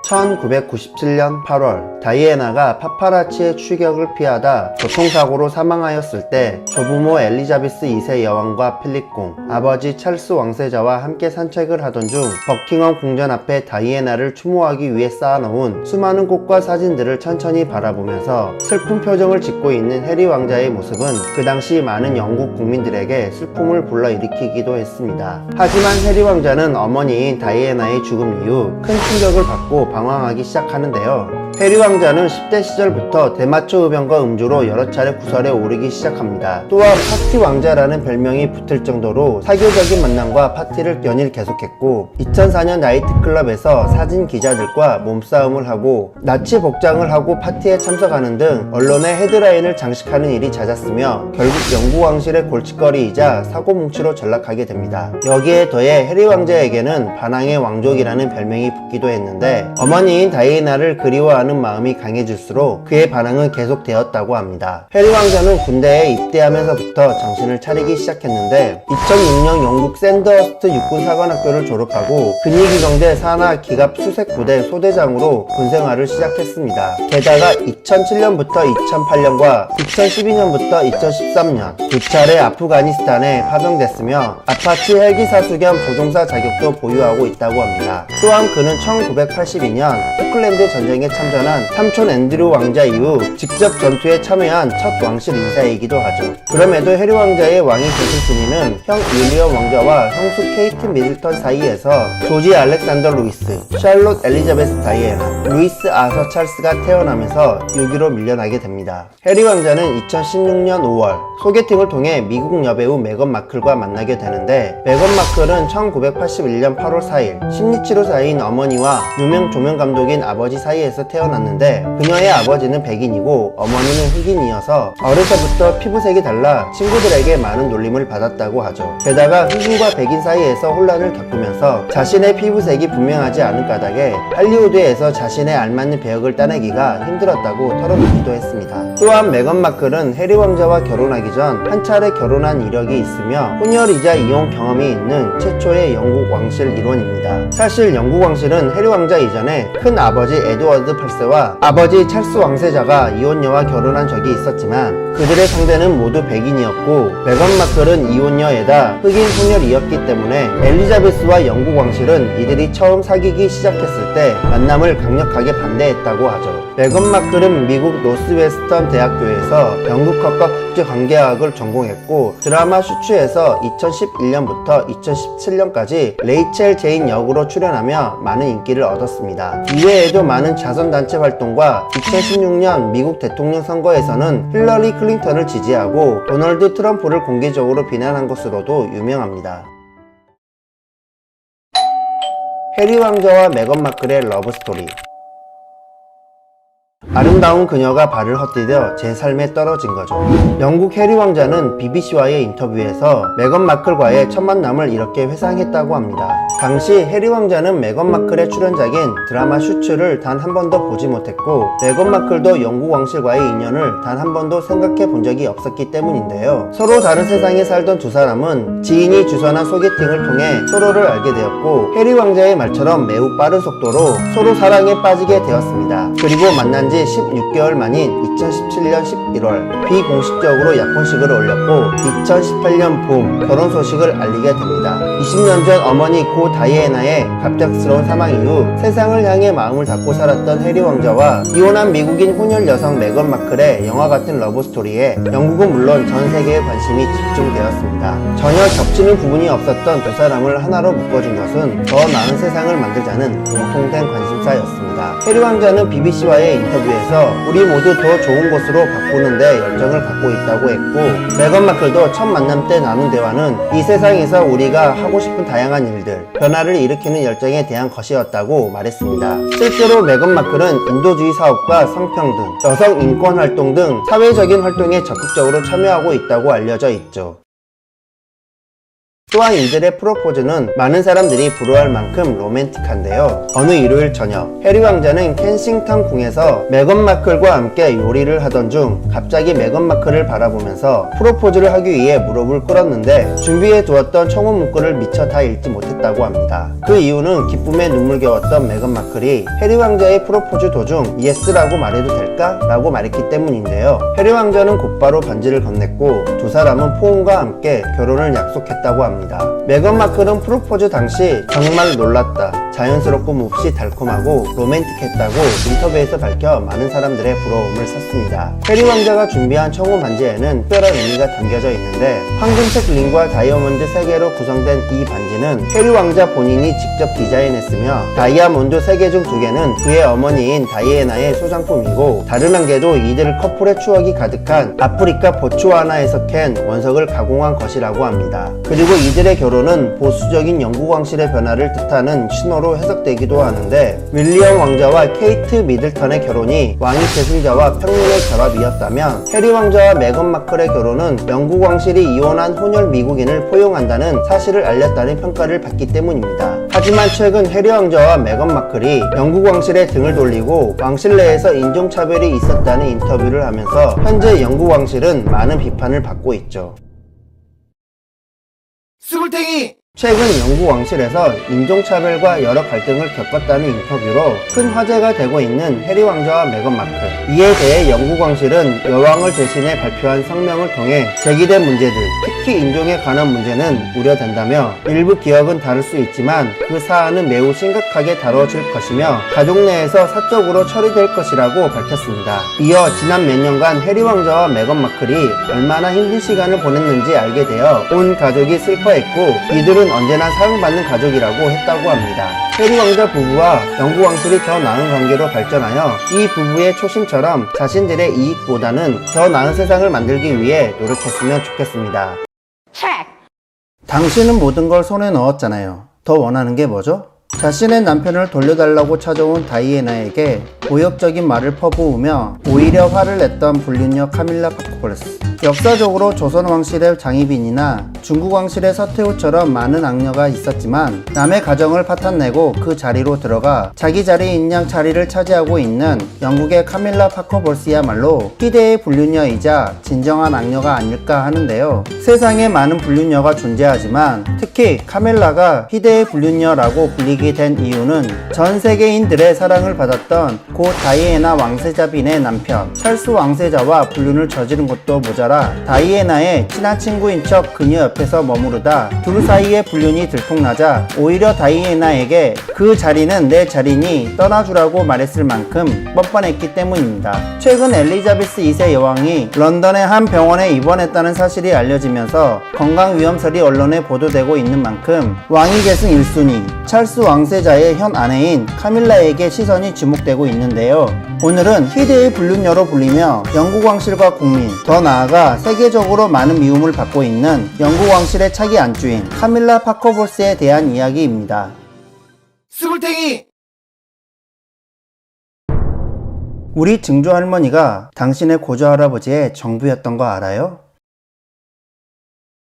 [SPEAKER 1] 1997년 8월 다이애나가 파파라치의 추격을 피하다 교통사고로 사망하였을 때 조부모 엘리자베스 2세 여왕과 필립 공, 아버지 찰스 왕세자와 함께 산책을 하던 중 버킹엄 궁전 앞에 다이애나를 추모하기 위해 쌓아놓은 수많은 꽃과 사진들을 천천히 바라보면서 슬픈 표정을 짓고 있는 해리 왕자의 모습은 그 당시 많은 영국 국민들에게 슬픔을 불러일으키기도 했습니다. 하지만 해리 왕자는 어머니인 다이애나의 죽음 이후 큰 충격을 받고 방황하기 시작하는데요. 해리 왕자는 10대 시절부터 대마초 흡연과 음주로 여러 차례 구설에 오르기 시작합니다. 또한 파티 왕자라는 별명이 붙을 정도로 사교적인 만남과 파티를 연일 계속했고, 2004년 나이트클럽에서 사진 기자들과 몸싸움을 하고 나치 복장을 하고 파티에 참석하는 등 언론의 헤드라인을 장식하는 일이 잦았으며, 결국 영국 왕실의 골칫거리이자 사고뭉치로 전락하게 됩니다. 여기에 더해 해리 왕자에게는 반항의 왕족이라는 별명이 붙기도 했는데, 어머니인 다이애나를 그리워하는 마음이 강해질수록 그의 반항은 계속되었다고 합니다. 해리 왕자는 군대에 입대하면서부터 정신을 차리기 시작했는데, 2006년 영국 샌더스트 육군사관학교를 졸업하고 근위기동대 산하 기갑 수색부대 소대장으로 군생활을 시작했습니다. 게다가 2007년부터 2008년과 2012년부터 2013년 두 차례 아프가니스탄에 파병됐으며 아파치 헬기사수 겸 조종사 자격도 보유하고 있다고 합니다. 또한 그는 1982년 포클랜드 전쟁에 참전한 삼촌 앤드류 왕자 이후 직접 전투에 참여한 첫 왕실 인사이기도 하죠. 그럼에도 해리 왕자의 왕위 계승 순위는 형 윌리엄 왕자와 형수 케이트 미들턴 사이에서 조지 알렉산더 루이스, 샬롯 엘리자베스 다이애나, 루이스 아서 찰스가 태어나면서 6위로 밀려나게 됩니다. 해리 왕자는 2016년 5월 소개팅을 통해 미국 여배우 메건 마클과 만나게 되는데, 메건 마클은 1981년 8월 4일 심리치료사인 어머니와 유명 조명감독인 아버지 사이에서 태어났는데, 그녀의 아버지는 백인이고 어머니는 흑인이어서 어려서부터 피부색이 달라 친구들에게 많은 놀림을 받았다고 하죠. 게다가 흑인과 백인 사이에서 혼란을 겪으면서 자신의 피부색이 분명하지 않은 까닭에 할리우드에서 자신의 알맞는 배역을 따내기가 힘들었다고 털어놓기도 했습니다. 또한 메건 마클은 해리 왕자와 결혼하기 전 한 차례 결혼한 이력이 있으며 혼혈이자 이혼 경험이 있는 최초의 영국 왕실 일원입니다. 사실 영국 왕실은 해리 왕자 이전에 큰 아버지 에드워드 8세와 아버지 찰스 왕세자가 이혼녀와 결혼한 적이 있었지만, 그들의 상대는 모두 백인이었고 메건 마클은 이혼녀에다 흑인 혼혈이었기 때문에 엘리자베스와 영국 왕실은 이들이 처음 사귀기 시작했을 때 만남을 강력하게 반대했다고 하죠. 메건 마클은 미국 노스웨스턴 대학교에서 연극학과 국제관계학을 전공했고, 드라마 슈츠에서 2011년부터 2017년까지 레이첼 제인 역으로 출연하며 많은 인기를 얻었습니다. 이외에도 많은 자선단체 활동과 2016년 미국 대통령 선거에서는 힐러리 클린턴을 지지하고 도널드 트럼프를 공개적으로 비난한 것으로도 유명합니다. 해리 왕자와 메건 마클의 러브스토리. 아름다운 그녀가 발을 헛디뎌 제 삶에 떨어진 거죠. 영국 해리 왕자는 BBC와의 인터뷰에서 메건 마클과의 첫 만남을 이렇게 회상했다고 합니다. 당시 해리 왕자는 메건 마클의 출연작인 드라마 슈츠를 단 한 번도 보지 못했고, 메건 마클도 영국 왕실과의 인연을 단 한 번도 생각해 본 적이 없었기 때문인데요. 서로 다른 세상에 살던 두 사람은 지인이 주선한 소개팅을 통해 서로를 알게 되었고, 해리 왕자의 말처럼 매우 빠른 속도로 서로 사랑에 빠지게 되었습니다. 그리고 만난 지 16개월 만인 2017년 11월 비공식적으로 약혼식을 올렸고 2018년 봄 결혼 소식을 알리게 됩니다. 20년 전 어머니 고 다이애나의 갑작스러운 사망 이후 세상을 향해 마음을 닫고 살았던 해리 왕자와 이혼한 미국인 혼혈 여성 메건 마클의 영화 같은 러브스토리에 영국은 물론 전 세계의 관심이 집중되었습니다. 전혀 겹치는 부분이 없었던 두 사람을 하나로 묶어준 것은 더 나은 세상을 만들자는 공통된 관심사였습니다. 해리 왕자는 BBC와의 인터뷰에서 우리 모두 더 좋은 곳으로 바꾸는데 열정을 갖고 있다고 했고, 메건 마클도 첫 만남 때 나눈 대화는 이 세상에서 우리가 하고 싶은 다양한 일들, 변화를 일으키는 열정에 대한 것이었다고 말했습니다. 실제로 메건 마클은 인도주의 사업과 성평등, 여성 인권 활동 등 사회적인 활동에 적극적으로 참여하고 있다고 알려져 있죠. 또한 이들의 프로포즈는 많은 사람들이 부러워할 만큼 로맨틱한데요. 어느 일요일 저녁, 해리 왕자는 켄싱턴 궁에서 메건 마클과 함께 요리를 하던 중 갑자기 메건 마클을 바라보면서 프로포즈를 하기 위해 무릎을 꿇었는데 준비해 두었던 청혼 문구를 미처 다 읽지 못했다고 합니다. 그 이유는 기쁨에 눈물겨웠던 메건 마클이 해리 왕자의 프로포즈 도중 예스라고 말해도 될까? 라고 말했기 때문인데요. 해리 왕자는 곧바로 반지를 건넸고 두 사람은 포옹과 함께 결혼을 약속했다고 합니다. 메건 마클은 프로포즈 당시 정말 놀랐다, 자연스럽고 몹시 달콤하고 로맨틱했다고 인터뷰에서 밝혀 많은 사람들의 부러움을 샀습니다. 해리 왕자가 준비한 청혼 반지에는 특별한 의미가 담겨져 있는데 황금색 링과 다이아몬드 3개로 구성된 이 반지는 해리 왕자 본인이 직접 디자인했으며 다이아몬드 3개 중 2개는 그의 어머니인 다이애나의 소장품이고 다른 한 개도 이들 커플의 추억이 가득한 아프리카 보츠와나에서 캔 원석을 가공한 것이라고 합니다. 그리고 이들의 결혼은 보수적인 영국 왕실의 변화를 뜻하는 신호로 해석되기도 하는데, 윌리엄 왕자와 케이트 미들턴의 결혼이 왕위 계승자와 평민의 결합이었다면 해리 왕자와 메건 마클의 결혼은 영국 왕실이 이혼한 혼혈 미국인을 포용한다는 사실을 알렸다는 평가를 받기 때문입니다. 하지만 최근 해리 왕자와 메건 마클이 영국 왕실에 등을 돌리고 왕실 내에서 인종차별이 있었다는 인터뷰를 하면서 현재 영국 왕실은 많은 비판을 받고 있죠.
[SPEAKER 2] 수굴탱이
[SPEAKER 1] 최근 영국 왕실에서 인종차별과 여러 갈등을 겪었다는 인터뷰로 큰 화제가 되고 있는 해리 왕자와 메건 마클. 이에 대해 영국 왕실은 여왕을 대신해 발표한 성명을 통해 제기된 문제들, 특히 인종에 관한 문제는 우려된다며 일부 기억은 다를 수 있지만 그 사안은 매우 심각하게 다뤄질 것이며 가족 내에서 사적으로 처리될 것이라고 밝혔습니다. 이어 지난 몇 년간 해리 왕자와 메건 마클이 얼마나 힘든 시간을 보냈는지 알게 되어 온 가족이 슬퍼했고 이들은 언제나 사랑받는 가족이라고 했다고 합니다. 해리 왕자 부부와 영국 왕실이 더 나은 관계로 발전하여 이 부부의 초심처럼 자신들의 이익보다는 더 나은 세상을 만들기 위해 노력했으면 좋겠습니다. 당신은 모든 걸 손에 넣었잖아요. 더 원하는 게 뭐죠? 자신의 남편을 돌려달라고 찾아온 다이애나에게 모욕적인 말을 퍼부으며 오히려 화를 냈던 불륜녀 카밀라 파코볼스. 역사적으로 조선 왕실의 장희빈이나 중국 왕실의 서태후처럼 많은 악녀가 있었지만 남의 가정을 파탄내고 그 자리로 들어가 자기 자리인 양 자리를 차지하고 있는 영국의 카밀라 파커볼스야말로 희대의 불륜녀이자 진정한 악녀가 아닐까 하는데요. 세상에 많은 불륜녀가 존재하지만 특히 카밀라가 희대의 불륜녀라고 불리게 된 이유는 전 세계인들의 사랑을 받았던 고 다이애나 왕세자빈의 남편 찰스 왕세자와 불륜을 저지른 것도 모자라 다이애나의 친한 친구인 척 그녀 옆에서 머무르다 둘 사이의 불륜이 들통나자 오히려 다이애나에게 그 자리는 내 자리니 떠나주라고 말했을 만큼 뻔뻔했기 때문입니다. 최근 엘리자베스 2세 여왕이 런던의 한 병원에 입원했다는 사실이 알려지면서 건강위험설이 언론에 보도되고 있는 만큼 왕위 계승 1순위 찰스 왕세자의 현 아내인 카밀라에게 시선이 주목되고 있는데요. 오늘은 희대의 불륜녀로 불리며 영국 왕실과 국민, 더 나아가 세계적으로 많은 미움을 받고 있는 영국 왕실의 차기 안주인 카밀라 파커볼스에 대한 이야기입니다.
[SPEAKER 2] 수굴탱이
[SPEAKER 1] 우리 증조 할머니가 당신의 고조 할아버지의 정부였던 거 알아요?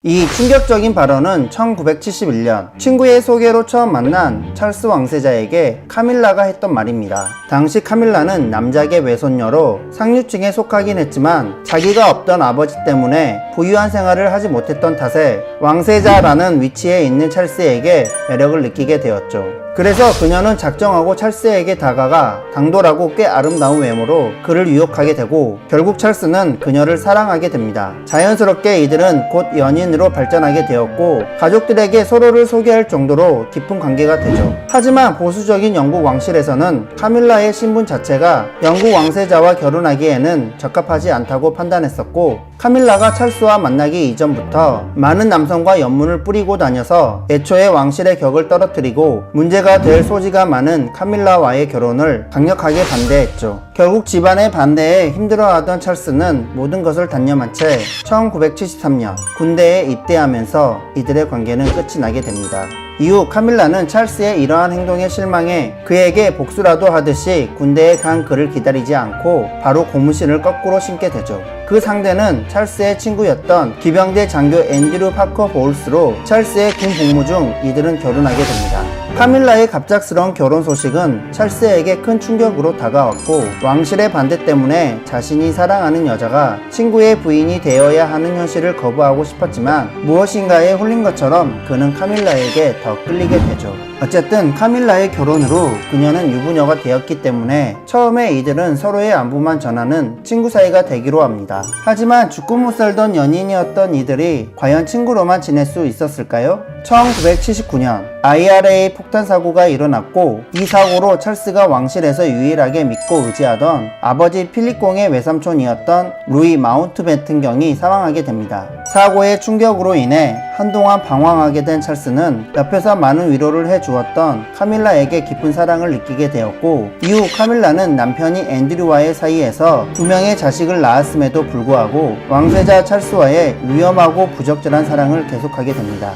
[SPEAKER 1] 이 충격적인 발언은 1971년 친구의 소개로 처음 만난 찰스 왕세자에게 카밀라가 했던 말입니다. 당시 카밀라는 남작의 외손녀로 상류층에 속하긴 했지만 자기가 없던 아버지 때문에 부유한 생활을 하지 못했던 탓에 왕세자라는 위치에 있는 찰스에게 매력을 느끼게 되었죠. 그래서 그녀는 작정하고 찰스에게 다가가 당돌하고 꽤 아름다운 외모로 그를 유혹하게 되고 결국 찰스는 그녀를 사랑하게 됩니다. 자연스럽게 이들은 곧 연인으로 발전하게 되었고 가족들에게 서로를 소개할 정도로 깊은 관계가 되죠. 하지만 보수적인 영국 왕실에서는 카밀라의 신분 자체가 영국 왕세자와 결혼하기에는 적합하지 않다고 판단했었고 카밀라가 찰스와 만나기 이전부터 많은 남성과 연문을 뿌리고 다녀서 애초에 왕실의 격을 떨어뜨리고 문제가 될 소지가 많은 카밀라와의 결혼을 강력하게 반대했죠. 결국 집안의 반대에 힘들어하던 찰스는 모든 것을 단념한 채 1973년 군대에 입대하면서 이들의 관계는 끝이 나게 됩니다. 이후 카밀라는 찰스의 이러한 행동에 실망해 그에게 복수라도 하듯이 군대에 간 그를 기다리지 않고 바로 고무신을 거꾸로 신게 되죠. 그 상대는 찰스의 친구였던 기병대 장교 앤드류 파커 보울스로 찰스의 군 복무 중 이들은 결혼하게 됩니다. 카밀라의 갑작스러운 결혼 소식은 찰스에게 큰 충격으로 다가왔고 왕실의 반대 때문에 자신이 사랑하는 여자가 친구의 부인이 되어야 하는 현실을 거부하고 싶었지만 무엇인가에 홀린 것처럼 그는 카밀라에게 더 끌리게 되죠. 어쨌든 카밀라의 결혼으로 그녀는 유부녀가 되었기 때문에 처음에 이들은 서로의 안부만 전하는 친구 사이가 되기로 합니다. 하지만 죽고 못 살던 연인이었던 이들이 과연 친구로만 지낼 수 있었을까요? 1979년 IRA 폭탄 사고가 일어났고 이 사고로 찰스가 왕실에서 유일하게 믿고 의지하던 아버지 필립공의 외삼촌이었던 루이 마운트베튼 경이 사망하게 됩니다. 사고의 충격으로 인해 한동안 방황하게 된 찰스는 옆에서 많은 위로를 해주었던 카밀라에게 깊은 사랑을 느끼게 되었고 이후 카밀라는 남편이 앤드류와의 사이에서 2명의 자식을 낳았음에도 불구하고 왕세자 찰스와의 위험하고 부적절한 사랑을 계속하게 됩니다.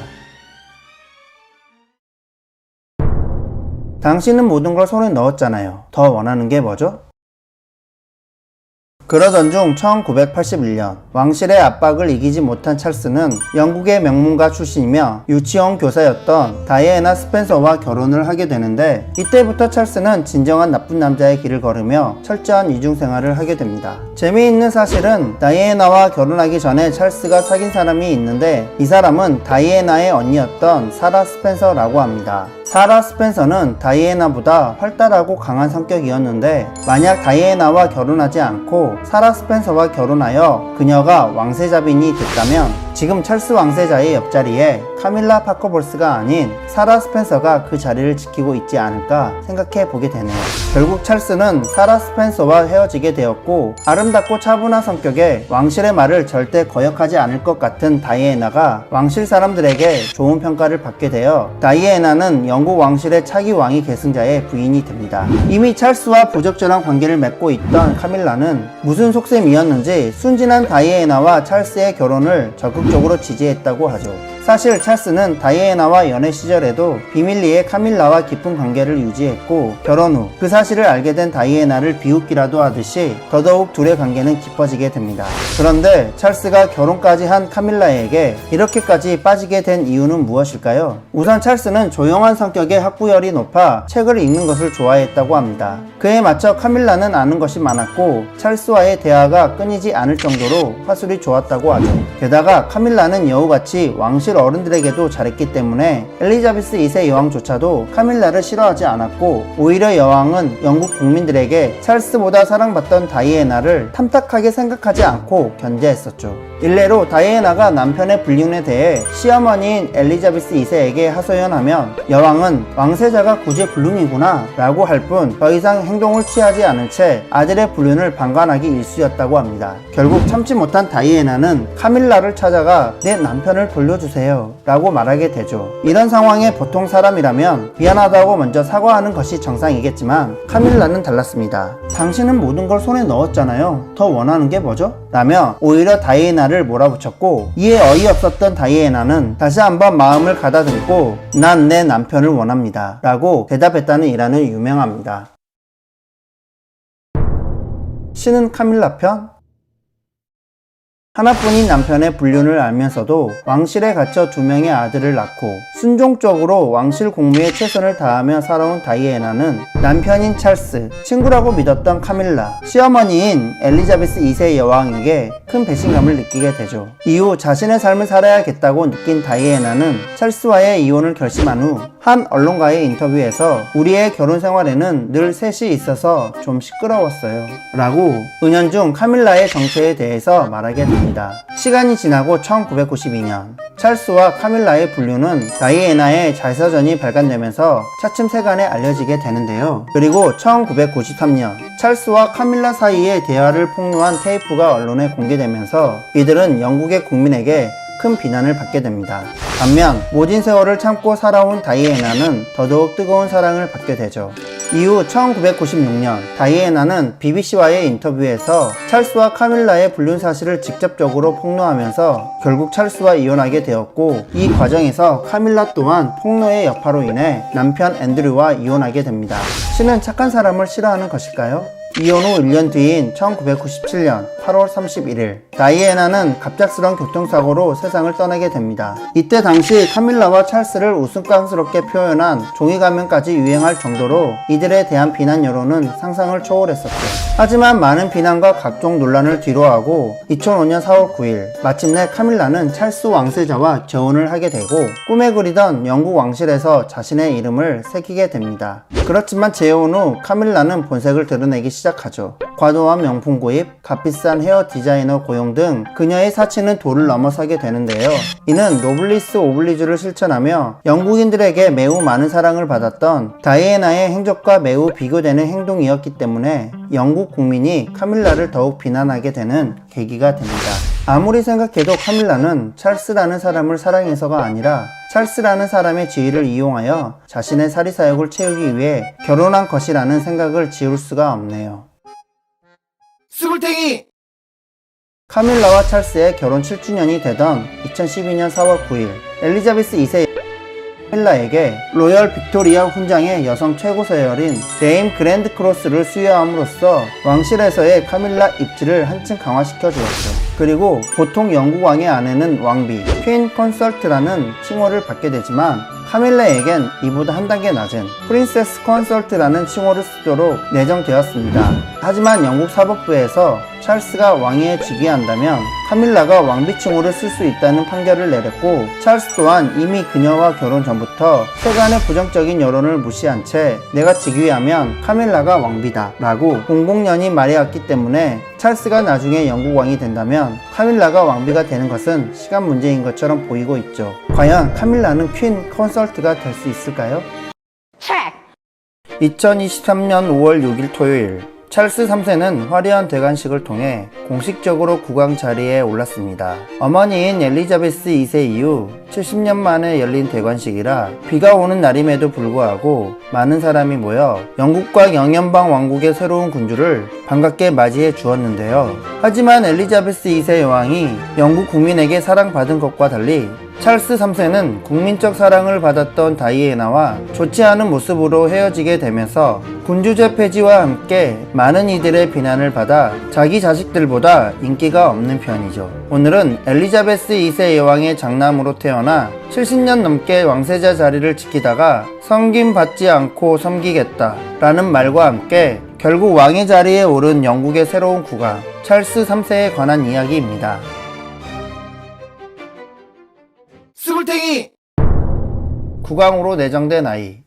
[SPEAKER 1] 당신은 모든 걸 손에 넣었잖아요. 더 원하는 게 뭐죠? 그러던 중 1981년 왕실의 압박을 이기지 못한 찰스는 영국의 명문가 출신이며 유치원 교사였던 다이애나 스펜서와 결혼을 하게 되는데 이때부터 찰스는 진정한 나쁜 남자의 길을 걸으며 철저한 이중생활을 하게 됩니다. 재미있는 사실은 다이애나와 결혼하기 전에 찰스가 사귄 사람이 있는데 이 사람은 다이애나의 언니였던 사라 스펜서라고 합니다. 사라 스펜서는 다이애나보다 활달하고 강한 성격이었는데 만약 다이애나와 결혼하지 않고 사라 스펜서와 결혼하여 그녀가 왕세자빈이 됐다면 지금 찰스 왕세자의 옆자리에 카밀라 파커볼스가 아닌 사라 스펜서가 그 자리를 지키고 있지 않을까 생각해 보게 되네요. 결국 찰스는 사라 스펜서와 헤어지게 되었고 아름답고 차분한 성격에 왕실의 말을 절대 거역하지 않을 것 같은 다이애나가 왕실 사람들에게 좋은 평가를 받게 되어 다이애나는 영국 왕실의 차기 왕위 계승자의 부인이 됩니다. 이미 찰스와 부적절한 관계를 맺고 있던 카밀라는 무슨 속셈이었는지 순진한 다이애나와 찰스의 결혼을 적극적으로 지지했다고 하죠. 사실 찰스는 다이애나와 연애 시절에도 비밀리에 카밀라와 깊은 관계를 유지했고 결혼 후 그 사실을 알게 된 다이애나를 비웃기라도 하듯이 더더욱 둘의 관계는 깊어지게 됩니다. 그런데 찰스가 결혼까지 한 카밀라에게 이렇게까지 빠지게 된 이유는 무엇일까요? 우선 찰스는 조용한 성격의 학구열이 높아 책을 읽는 것을 좋아했다고 합니다. 그에 맞춰 카밀라는 아는 것이 많았고 찰스와의 대화가 끊이지 않을 정도로 화술이 좋았다고 하죠. 게다가 카밀라는 여우같이 왕실 어른들에게도 잘했기 때문에 엘리자베스 2세 여왕조차도 카밀라를 싫어하지 않았고 오히려 여왕은 영국 국민들에게 찰스보다 사랑받던 다이애나를 탐탁하게 생각하지 않고 견제했었죠. 일례로 다이애나가 남편의 불륜에 대해 시어머니인 엘리자베스 2세에게 하소연하면 여왕은 왕세자가 굳이 불륜이구나 라고 할 뿐 더 이상 행동을 취하지 않은 채 아들의 불륜을 방관하기 일쑤였다고 합니다. 결국 참지 못한 다이애나는 카밀라를 찾아가 내 남편을 돌려주세요 라고 말하게 되죠. 이런 상황에 보통 사람이라면 미안하다고 먼저 사과하는 것이 정상이겠지만 카밀라는 달랐습니다. 당신은 모든 걸 손에 넣었잖아요. 더 원하는 게 뭐죠? 라며 오히려 다이애나를 몰아붙였고 이에 어이없었던 다이애나는 다시 한번 마음을 가다듬고 난 내 남편을 원합니다 라고 대답했다는 일화는 유명합니다. 신은 카밀라 편? 하나뿐인 남편의 불륜을 알면서도 왕실에 갇혀 2명의 아들을 낳고 순종적으로 왕실 공무에 최선을 다하며 살아온 다이애나는 남편인 찰스, 친구라고 믿었던 카밀라, 시어머니인 엘리자베스 2세 여왕에게 큰 배신감을 느끼게 되죠. 이후 자신의 삶을 살아야겠다고 느낀 다이애나는 찰스와의 이혼을 결심한 후 한 언론과의 인터뷰에서 우리의 결혼 생활에는 늘 셋이 있어서 좀 시끄러웠어요 라고 은연중 카밀라의 정체에 대해서 말하게 됩니다. 시간이 지나고 1992년 찰스와 카밀라의 분류는 다이애나의 자서전이 발간되면서 차츰 세간에 알려지게 되는데요. 그리고 1993년 찰스와 카밀라 사이의 대화를 폭로한 테이프가 언론에 공개되면서 이들은 영국의 국민에게 큰 비난을 받게 됩니다. 반면 모진 세월을 참고 살아온 다이애나는 더더욱 뜨거운 사랑을 받게 되죠. 이후 1996년 다이애나는 BBC와의 인터뷰에서 찰스와 카밀라의 불륜 사실을 직접적으로 폭로하면서 결국 찰스와 이혼하게 되었고, 이 과정에서 카밀라 또한 폭로의 여파로 인해 남편 앤드류와 이혼하게 됩니다. 신은 착한 사람을 싫어하는 것일까요? 이혼 후 1년 뒤인 1997년 8월 31일 다이애나는 갑작스런 교통사고로 세상을 떠나게 됩니다. 이때 당시 카밀라와 찰스를 우스꽝스럽게 표현한 종이가면까지 유행할 정도로 이들에 대한 비난 여론은 상상을 초월했었죠. 하지만 많은 비난과 각종 논란을 뒤로하고 2005년 4월 9일 마침내 카밀라는 찰스 왕세자와 결혼을 하게 되고, 꿈에 그리던 영국 왕실에서 자신의 이름을 새기게 됩니다. 그렇지만 재혼 후 카밀라는 본색을 드러내기 시작하죠. 과도한 명품 구입, 값비싼 헤어 디자이너 고용 등 그녀의 사치는 도를 넘어서게 되는데요. 이는 노블리스 오블리주를 실천하며 영국인들에게 매우 많은 사랑을 받았던 다이애나의 행적과 매우 비교되는 행동이었기 때문에 영국 국민이 카밀라를 더욱 비난하게 되는 계기가 됩니다. 아무리 생각해도 카밀라는 찰스라는 사람을 사랑해서가 아니라 찰스라는 사람의 지위를 이용하여 자신의 사리사욕을 채우기 위해 결혼한 것이라는 생각을 지울 수가 없네요.
[SPEAKER 2] 스물탱이
[SPEAKER 1] 카밀라와 찰스의 결혼 7주년이 되던 2012년 4월 9일 엘리자베스 2세 카밀라에게 로열 빅토리아 훈장의 여성 최고 서열인 데임 그랜드 크로스를 수여함으로써 왕실에서의 카밀라 입지를 한층 강화시켜 주었죠. 그리고 보통 영국 왕의 아내는 왕비, 퀸 컨설트라는 칭호를 받게 되지만 카밀라에겐 이보다 한 단계 낮은 프린세스 컨설트라는 칭호를 쓰도록 내정되었습니다. 하지만 영국 사법부에서 찰스가 왕위에 즉위한다면 카밀라가 왕비 칭호를 쓸 수 있다는 판결을 내렸고, 찰스 또한 이미 그녀와 결혼 전부터 세간의 부정적인 여론을 무시한 채 내가 즉위하면 카밀라가 왕비다 라고 공공연히 말해왔기 때문에 찰스가 나중에 영국 왕이 된다면 카밀라가 왕비가 되는 것은 시간 문제인 것처럼 보이고 있죠. 과연 카밀라는 퀸 컨설트가 될 수 있을까요? 2023년 5월 6일 토요일 찰스 3세는 화려한 대관식을 통해 공식적으로 국왕 자리에 올랐습니다. 어머니인 엘리자베스 2세 이후 70년 만에 열린 대관식이라 비가 오는 날임에도 불구하고 많은 사람이 모여 영국과 영연방 왕국의 새로운 군주를 반갑게 맞이해 주었는데요. 하지만 엘리자베스 2세 여왕이 영국 국민에게 사랑받은 것과 달리 찰스 3세는 국민적 사랑을 받았던 다이애나와 좋지 않은 모습으로 헤어지게 되면서 군주제 폐지와 함께 많은 이들의 비난을 받아 자기 자식들보다 인기가 없는 편이죠. 오늘은 엘리자베스 2세 여왕의 장남으로 태어나 70년 넘게 왕세자 자리를 지키다가 섬김받지 않고 섬기겠다 라는 말과 함께 결국 왕의 자리에 오른 영국의 새로운 국왕 찰스 3세에 관한 이야기입니다.
[SPEAKER 2] 스물탱이
[SPEAKER 1] 국왕으로 내정된 아이.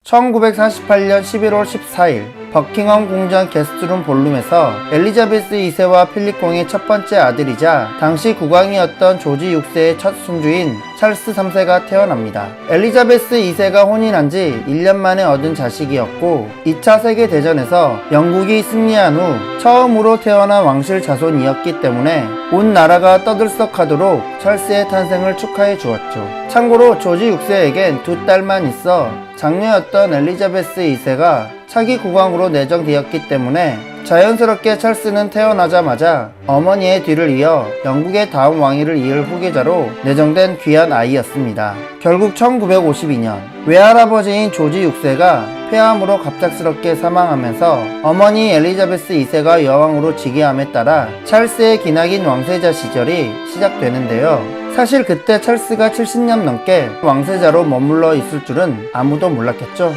[SPEAKER 1] 1948년 11월 14일 버킹엄 궁전 게스트룸 볼룸에서 엘리자베스 2세와 필립 공의 첫 번째 아들이자 당시 국왕이었던 조지 6세의 첫 손주인 찰스 3세가 태어납니다. 엘리자베스 2세가 혼인한 지 1년 만에 얻은 자식이었고 2차 세계대전에서 영국이 승리한 후 처음으로 태어난 왕실 자손이었기 때문에 온 나라가 떠들썩하도록 찰스의 탄생을 축하해 주었죠. 참고로 조지 6세에겐 두 딸만 있어 장녀였던 엘리자베스 2세가 차기 국왕으로 내정되었기 때문에 자연스럽게 찰스는 태어나자마자 어머니의 뒤를 이어 영국의 다음 왕위를 이을 후계자로 내정된 귀한 아이였습니다. 결국 1952년 외할아버지인 조지 6세가 폐암으로 갑작스럽게 사망하면서 어머니 엘리자베스 2세가 여왕으로 즉위함에 따라 찰스의 기나긴 왕세자 시절이 시작되는데요. 사실 그때 찰스가 70년 넘게 왕세자로 머물러 있을 줄은 아무도 몰랐겠죠.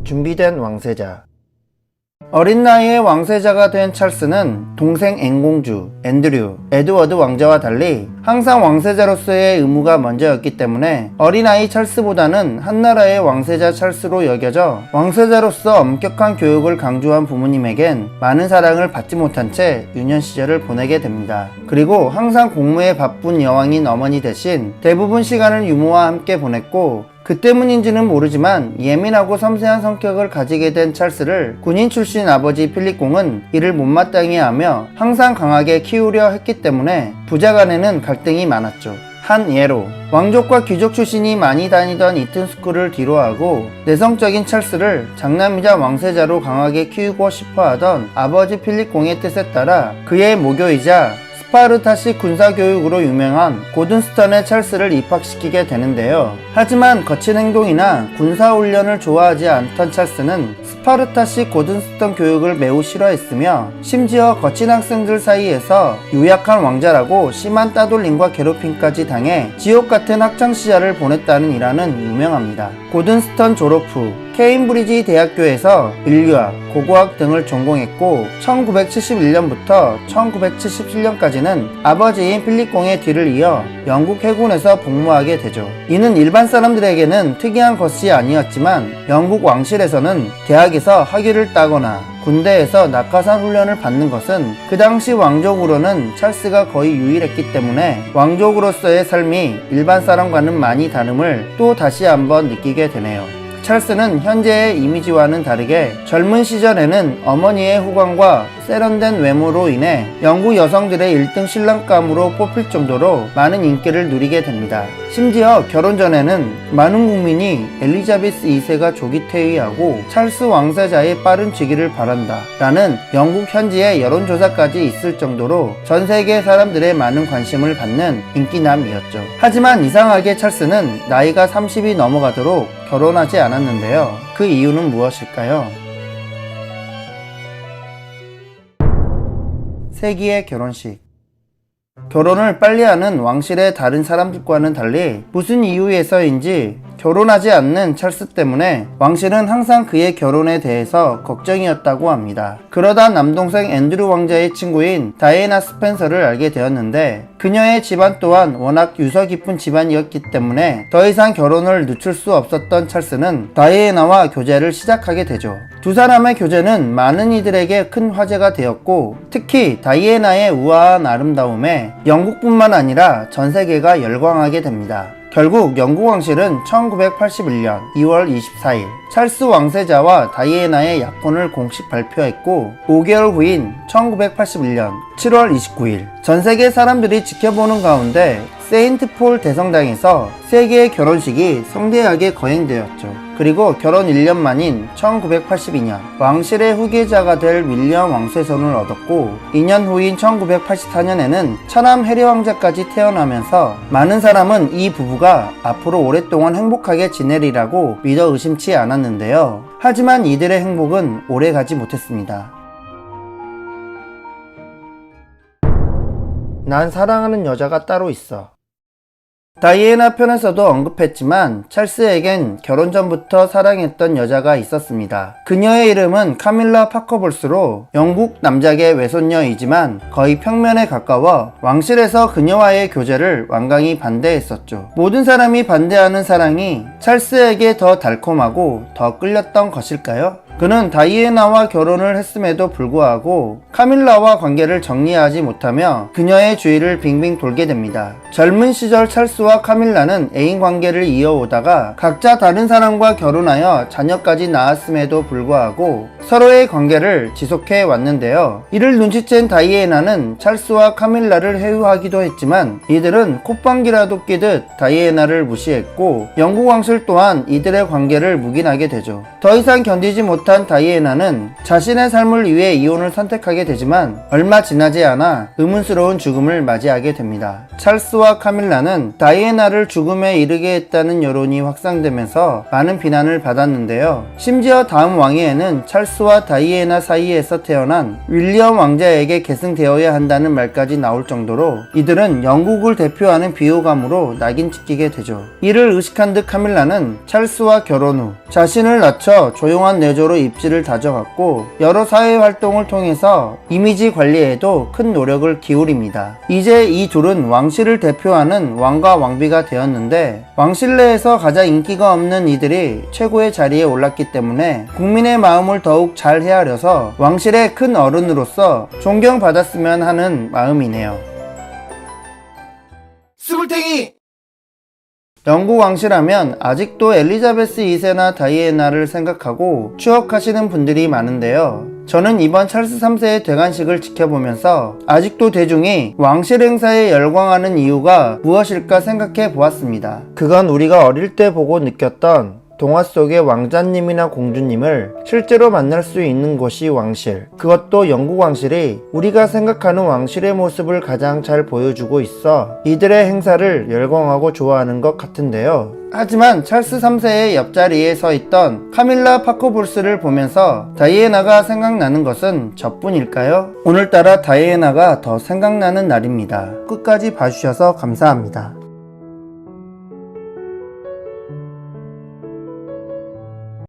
[SPEAKER 1] 준비된 왕세자. 어린 나이에 왕세자가 된 찰스는 동생 앵공주, 앤드류, 에드워드 왕자와 달리 항상 왕세자로서의 의무가 먼저였기 때문에 어린아이 찰스보다는 한나라의 왕세자 찰스로 여겨져 왕세자로서 엄격한 교육을 강조한 부모님에겐 많은 사랑을 받지 못한 채 유년 시절을 보내게 됩니다. 그리고 항상 공무에 바쁜 여왕인 어머니 대신 대부분 시간을 유모와 함께 보냈고, 그 때문인지는 모르지만 예민하고 섬세한 성격을 가지게 된 찰스를 군인 출신 아버지 필립공은 이를 못마땅해 하며 항상 강하게 키우려 했기 때문에 부자간에는 갈등이 많았죠. 한 예로 왕족과 귀족 출신이 많이 다니던 이튼스쿨을 뒤로하고 내성적인 찰스를 장남이자 왕세자로 강하게 키우고 싶어하던 아버지 필립공의 뜻에 따라 그의 모교이자 스파르타식 군사교육으로 유명한 고든스턴에 찰스를 입학시키게 되는데요. 하지만 거친 행동이나 군사훈련을 좋아하지 않던 찰스는 스파르타식 고든스턴 교육을 매우 싫어했으며 심지어 거친 학생들 사이에서 유약한 왕자라고 심한 따돌림과 괴롭힘까지 당해 지옥같은 학창시절을 보냈다는 일화는 유명합니다. 고든스턴 졸업 후 케임브리지 대학교에서 인류학, 고고학 등을 전공했고 1971년부터 1977년까지는 아버지인 필립공의 뒤를 이어 영국 해군에서 복무하게 되죠. 이는 일반 사람들에게는 특이한 것이 아니었지만 영국 왕실에서는 대학에서 학위를 따거나 군대에서 낙하산 훈련을 받는 것은 그 당시 왕족으로는 찰스가 거의 유일했기 때문에 왕족으로서의 삶이 일반 사람과는 많이 다름을 또 다시 한번 느끼게 되네요. 찰스는 현재의 이미지와는 다르게 젊은 시절에는 어머니의 호감과 세련된 외모로 인해 영국 여성들의 1등 신랑감으로 뽑힐 정도로 많은 인기를 누리게 됩니다. 심지어 결혼 전에는 많은 국민이 엘리자베스 2세가 조기 퇴위하고 찰스 왕세자의 빠른 즉위를 바란다 라는 영국 현지의 여론조사까지 있을 정도로 전 세계 사람들의 많은 관심을 받는 인기남이었죠. 하지만 이상하게 찰스는 나이가 30이 넘어가도록 결혼하지 않았는데요. 그 이유는 무엇일까요? 세기의 결혼식. 결혼을 빨리 하는 왕실의 다른 사람들과는 달리 무슨 이유에서인지 결혼하지 않는 찰스 때문에 왕실은 항상 그의 결혼에 대해서 걱정이었다고 합니다. 그러다 남동생 앤드류 왕자의 친구인 다이애나 스펜서를 알게 되었는데 그녀의 집안 또한 워낙 유서 깊은 집안이었기 때문에 더 이상 결혼을 늦출 수 없었던 찰스는 다이애나와 교제를 시작하게 되죠. 두 사람의 교제는 많은 이들에게 큰 화제가 되었고 특히 다이애나의 우아한 아름다움에 영국뿐만 아니라 전 세계가 열광하게 됩니다. 결국 영국 왕실은 1981년 2월 24일 찰스 왕세자와 다이애나의 약혼을 공식 발표했고 5개월 후인 1981년 7월 29일 전 세계 사람들이 지켜보는 가운데 세인트 폴 대성당에서 세계의 결혼식이 성대하게 거행되었죠. 그리고 결혼 1년 만인 1982년 왕실의 후계자가 될 윌리엄 왕세손을 얻었고 2년 후인 1984년에는 처남 해리 왕자까지 태어나면서 많은 사람은 이 부부가 앞으로 오랫동안 행복하게 지내리라고 믿어 의심치 않았는데요. 하지만 이들의 행복은 오래가지 못했습니다. 난 사랑하는 여자가 따로 있어. 다이애나 편에서도 언급했지만 찰스에겐 결혼 전부터 사랑했던 여자가 있었습니다. 그녀의 이름은 카밀라 파커볼스로 영국 남작의 외손녀이지만 거의 평면에 가까워 왕실에서 그녀와의 교제를 완강히 반대했었죠. 모든 사람이 반대하는 사랑이 찰스에게 더 달콤하고 더 끌렸던 것일까요? 그는 다이애나와 결혼을 했음에도 불구하고 카밀라와 관계를 정리하지 못하며 그녀의 주위를 빙빙 돌게 됩니다. 젊은 시절 찰스와 카밀라는 애인 관계를 이어오다가 각자 다른 사람과 결혼하여 자녀까지 낳았음에도 불구하고 서로의 관계를 지속해 왔는데요. 이를 눈치챈 다이애나는 찰스와 카밀라를 회유하기도 했지만 이들은 콧방귀라도 끼듯 다이애나를 무시했고 영국 왕실 또한 이들의 관계를 묵인하게 되죠. 더 이상 견디지 못한 다이애나는 자신의 삶을 위해 이혼을 선택하게 되지만 얼마 지나지 않아 의문스러운 죽음을 맞이하게 됩니다. 찰스와 카밀라는 다이애나를 죽음에 이르게 했다는 여론이 확산되면서 많은 비난을 받았는데요. 심지어 다음 왕위에는 찰스와 다이애나 사이에서 태어난 윌리엄 왕자에게 계승되어야 한다는 말까지 나올 정도로 이들은 영국을 대표하는 비호감으로 낙인 찍히게 되죠. 이를 의식한 듯 카밀라는 찰스와 결혼 후 자신을 낮춰 조용한 내조로 전문가로 입지를 다져갔고 여러 사회 활동을 통해서 이미지 관리에도 큰 노력을 기울입니다. 이제 이 둘은 왕실을 대표하는 왕과 왕비가 되었는데 왕실 내에서 가장 인기가 없는 이들이 최고의 자리에 올랐기 때문에 국민의 마음을 더욱 잘 헤아려서 왕실의 큰 어른으로서 존경받았으면 하는 마음이네요.
[SPEAKER 2] 수굴탱이
[SPEAKER 1] 영국 왕실하면 아직도 엘리자베스 2세나 다이애나를 생각하고 추억하시는 분들이 많은데요. 저는 이번 찰스 3세의 퇴관식을 지켜보면서 아직도 대중이 왕실 행사에 열광하는 이유가 무엇일까 생각해 보았습니다. 그건 우리가 어릴 때 보고 느꼈던 동화 속의 왕자님이나 공주님을 실제로 만날 수 있는 곳이 왕실. 그것도 영국 왕실이 우리가 생각하는 왕실의 모습을 가장 잘 보여주고 있어 이들의 행사를 열광하고 좋아하는 것 같은데요. 하지만 찰스 3세의 옆자리에 서 있던 카밀라 파커볼스를 보면서 다이애나가 생각나는 것은 저뿐일까요? 오늘따라 다이애나가 더 생각나는 날입니다. 끝까지 봐주셔서 감사합니다.